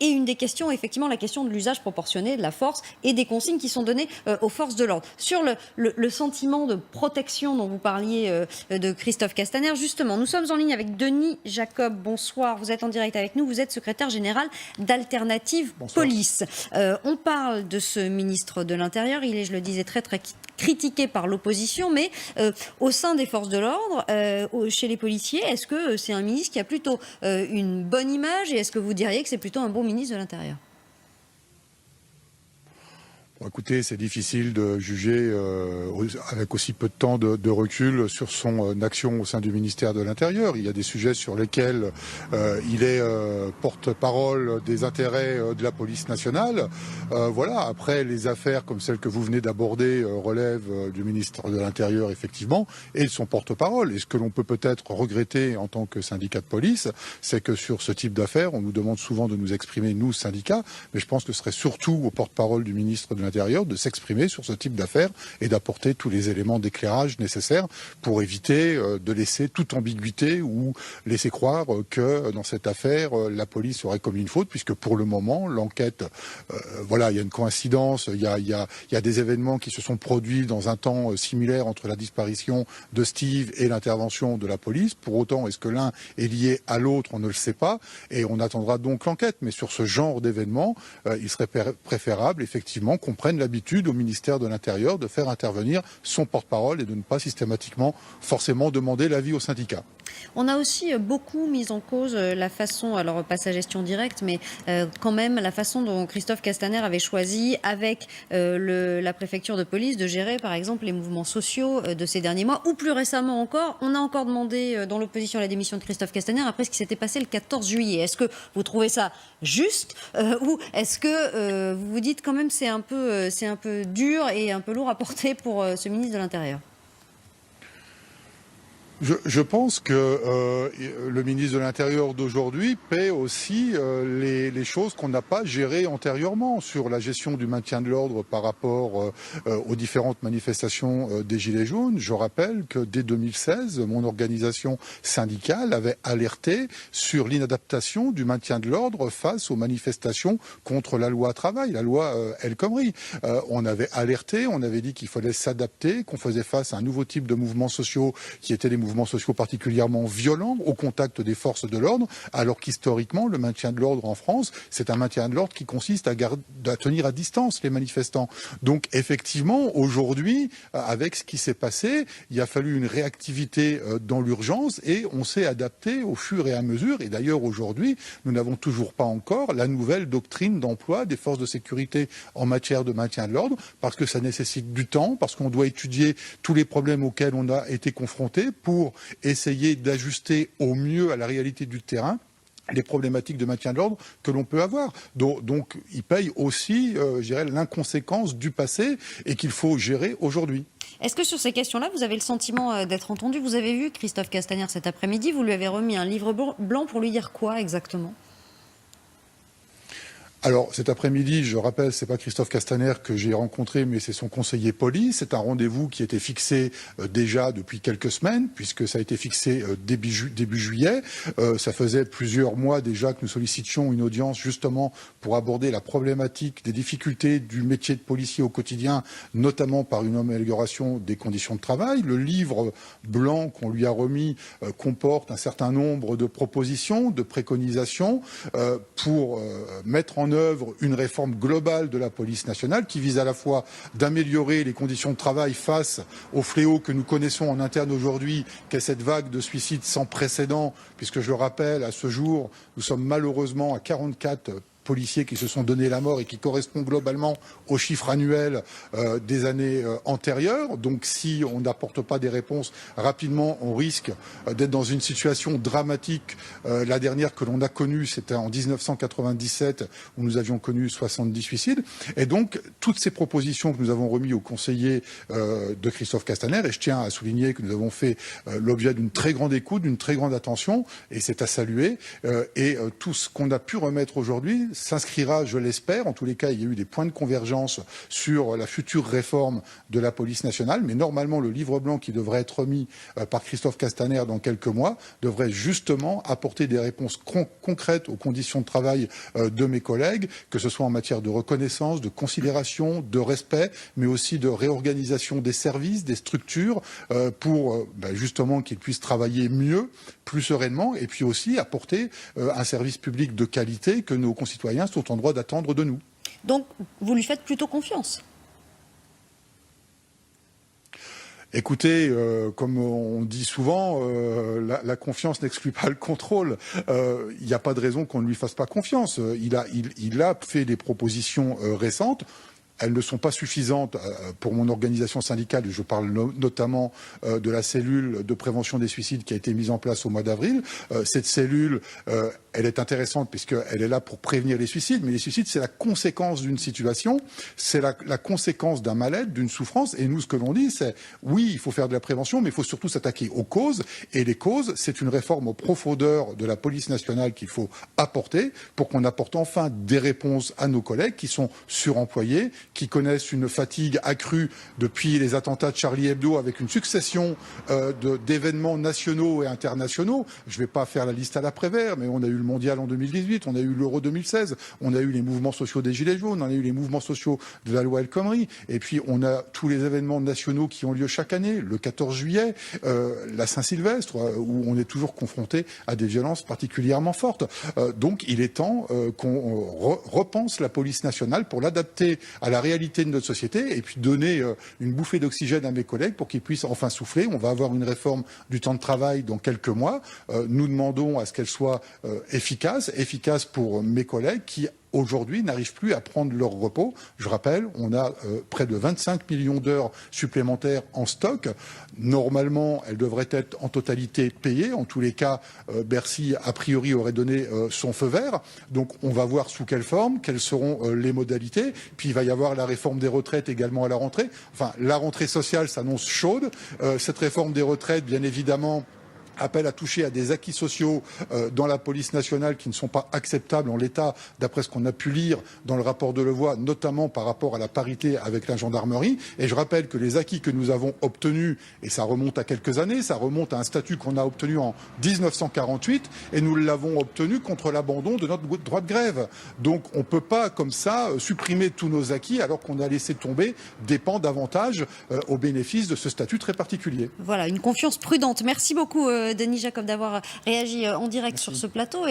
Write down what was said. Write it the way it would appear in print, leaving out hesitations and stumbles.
Et une des questions, effectivement, la question de l'usage proportionné de la force et des consignes qui sont données aux forces de l'ordre. Sur le sentiment de protection dont vous parliez de Christophe Castaner, justement, nous sommes en ligne avec Denis Jacob. Bonsoir, vous êtes en direct avec nous, vous êtes secrétaire général d'Alternative Police. On parle de ce ministre de l'Intérieur, il est, je le disais, très critiqué par l'opposition, mais au sein des forces de l'ordre, chez les policiers, est-ce que c'est un ministre qui a plutôt une bonne image et est-ce que vous diriez que c'est plutôt un bon ministre de l'Intérieur ? Bon, écoutez, c'est difficile de juger avec aussi peu de temps de recul sur son action au sein du ministère de l'Intérieur. Il y a des sujets sur lesquels il est porte-parole des intérêts de la police nationale. Voilà. Après, les affaires comme celles que vous venez d'aborder relèvent du ministère de l'Intérieur, effectivement, et de son porte-parole. Et ce que l'on peut peut-être regretter en tant que syndicat de police, c'est que sur ce type d'affaires, on nous demande souvent de nous exprimer, nous, syndicats, mais je pense que ce serait surtout au porte-parole du ministre de l'Intérieur de s'exprimer sur ce type d'affaires et d'apporter tous les éléments d'éclairage nécessaires pour éviter de laisser toute ambiguïté ou laisser croire que dans cette affaire, la police aurait commis une faute, puisque pour le moment, l'enquête, voilà, il y a une coïncidence, il y a des événements qui se sont produits dans un temps similaire entre la disparition de Steve et l'intervention de la police. Pour autant, est-ce que l'un est lié à l'autre? On ne le sait pas, et on attendra donc l'enquête. Mais sur ce genre d'événement, il serait préférable, effectivement, qu'on prenne l'habitude au ministère de l'Intérieur de faire intervenir son porte-parole et de ne pas systématiquement forcément demander l'avis aux syndicats. On a aussi beaucoup mis en cause la façon, alors pas sa gestion directe, mais quand même la façon dont Christophe Castaner avait choisi avec la préfecture de police de gérer par exemple les mouvements sociaux de ces derniers mois, ou plus récemment encore, on a encore demandé dans l'opposition la démission de Christophe Castaner après ce qui s'était passé le 14 juillet. Est-ce que vous trouvez ça juste ou est-ce que vous vous dites quand même c'est un peu dur et un peu lourd à porter pour ce ministre de l'Intérieur ? Je pense que le ministre de l'Intérieur d'aujourd'hui paie aussi les choses qu'on n'a pas gérées antérieurement sur la gestion du maintien de l'ordre par rapport aux différentes manifestations des Gilets jaunes. Je rappelle que dès 2016, mon organisation syndicale avait alerté sur l'inadaptation du maintien de l'ordre face aux manifestations contre la loi travail, la loi El Khomri. On avait alerté, on avait dit qu'il fallait s'adapter, qu'on faisait face à un nouveau type de mouvements sociaux qui étaient les mouvements sociaux particulièrement violents au contact des forces de l'ordre, alors qu'historiquement, le maintien de l'ordre en France, c'est un maintien de l'ordre qui consiste à tenir à distance les manifestants. Donc effectivement, aujourd'hui, avec ce qui s'est passé, il a fallu une réactivité dans l'urgence et on s'est adapté au fur et à mesure. Et d'ailleurs, aujourd'hui, nous n'avons toujours pas encore la nouvelle doctrine d'emploi des forces de sécurité en matière de maintien de l'ordre, parce que ça nécessite du temps, parce qu'on doit étudier tous les problèmes auxquels on a été confronté pour essayer d'ajuster au mieux à la réalité du terrain les problématiques de maintien de l'ordre que l'on peut avoir. Donc il paye aussi, je dirais, l'inconséquence du passé et qu'il faut gérer aujourd'hui. Est-ce que sur ces questions-là, vous avez le sentiment d'être entendu? Vous avez vu Christophe Castaner cet après-midi, vous lui avez remis un livre blanc pour lui dire quoi exactement? Alors cet après-midi, je rappelle, c'est pas Christophe Castaner que j'ai rencontré, mais c'est son conseiller police. C'est un rendez-vous qui était fixé déjà depuis quelques semaines, puisque ça a été fixé début juillet. Ça faisait plusieurs mois déjà que nous sollicitions une audience justement pour aborder la problématique des difficultés du métier de policier au quotidien, notamment par une amélioration des conditions de travail. Le livre blanc qu'on lui a remis comporte un certain nombre de propositions, de préconisations pour mettre en œuvre une réforme globale de la police nationale qui vise à la fois d'améliorer les conditions de travail face au fléau que nous connaissons en interne aujourd'hui, qu'est cette vague de suicides sans précédent, puisque je le rappelle, à ce jour, nous sommes malheureusement à 44 policiers qui se sont donné la mort et qui correspond globalement aux chiffres annuels des années antérieures. Donc si on n'apporte pas des réponses rapidement, on risque d'être dans une situation dramatique. La dernière que l'on a connue, c'était en 1997, où nous avions connu 70 suicides. Et donc, toutes ces propositions que nous avons remises au conseiller de Christophe Castaner, et je tiens à souligner que nous avons fait l'objet d'une très grande écoute, d'une très grande attention, et c'est à saluer. Et tout ce qu'on a pu remettre aujourd'hui, s'inscrira, je l'espère, en tous les cas, il y a eu des points de convergence sur la future réforme de la police nationale, mais normalement, le livre blanc qui devrait être remis par Christophe Castaner dans quelques mois devrait justement apporter des réponses concrètes aux conditions de travail de mes collègues, que ce soit en matière de reconnaissance, de considération, de respect, mais aussi de réorganisation des services, des structures, pour justement qu'ils puissent travailler mieux, plus sereinement, et puis aussi apporter un service public de qualité que nos concitoyens sont en droit d'attendre de nous. Donc, vous lui faites plutôt confiance? Écoutez, comme on dit souvent, la confiance n'exclut pas le contrôle. Il n'y a pas de raison qu'on ne lui fasse pas confiance. Il a fait des propositions récentes. Elles ne sont pas suffisantes pour mon organisation syndicale. Je parle notamment de la cellule de prévention des suicides qui a été mise en place au mois d'avril. Cette cellule, elle est intéressante puisqu'elle est là pour prévenir les suicides. Mais les suicides, c'est la conséquence d'une situation, c'est la conséquence d'un mal-être, d'une souffrance. Et nous, ce que l'on dit, c'est oui, il faut faire de la prévention, mais il faut surtout s'attaquer aux causes. Et les causes, c'est une réforme aux profondeurs de la police nationale qu'il faut apporter pour qu'on apporte enfin des réponses à nos collègues qui sont suremployés, qui connaissent une fatigue accrue depuis les attentats de Charlie Hebdo avec une succession d'événements nationaux et internationaux. Je ne vais pas faire la liste à l'après-vert, mais on a eu le Mondial en 2018, on a eu l'Euro 2016, on a eu les mouvements sociaux des Gilets jaunes, on a eu les mouvements sociaux de la loi El Khomri, et puis on a tous les événements nationaux qui ont lieu chaque année, le 14 juillet, la Saint-Sylvestre, où on est toujours confronté à des violences particulièrement fortes. Donc il est temps qu'on repense la police nationale pour l'adapter à la réalité de notre société et puis donner une bouffée d'oxygène à mes collègues pour qu'ils puissent enfin souffler. On va avoir une réforme du temps de travail dans quelques mois. Nous demandons à ce qu'elle soit efficace pour mes collègues qui aujourd'hui n'arrivent plus à prendre leur repos. Je rappelle, on a près de 25 millions d'heures supplémentaires en stock. Normalement, elles devraient être en totalité payées. En tous les cas, Bercy, a priori, aurait donné son feu vert. Donc, on va voir sous quelle forme, quelles seront les modalités. Puis, il va y avoir la réforme des retraites également à la rentrée. Enfin, la rentrée sociale s'annonce chaude. Cette réforme des retraites, bien évidemment, appelle à toucher à des acquis sociaux dans la police nationale qui ne sont pas acceptables en l'état, d'après ce qu'on a pu lire dans le rapport de Levoy, notamment par rapport à la parité avec la gendarmerie. Et je rappelle que les acquis que nous avons obtenus, et ça remonte à quelques années, ça remonte à un statut qu'on a obtenu en 1948, et nous l'avons obtenu contre l'abandon de notre droit de grève. Donc on ne peut pas, comme ça, supprimer tous nos acquis alors qu'on a laissé tomber des pans davantage au bénéfice de ce statut très particulier. Voilà, une confiance prudente. Merci beaucoup, Denis Jacob, d'avoir réagi en direct sur ce plateau.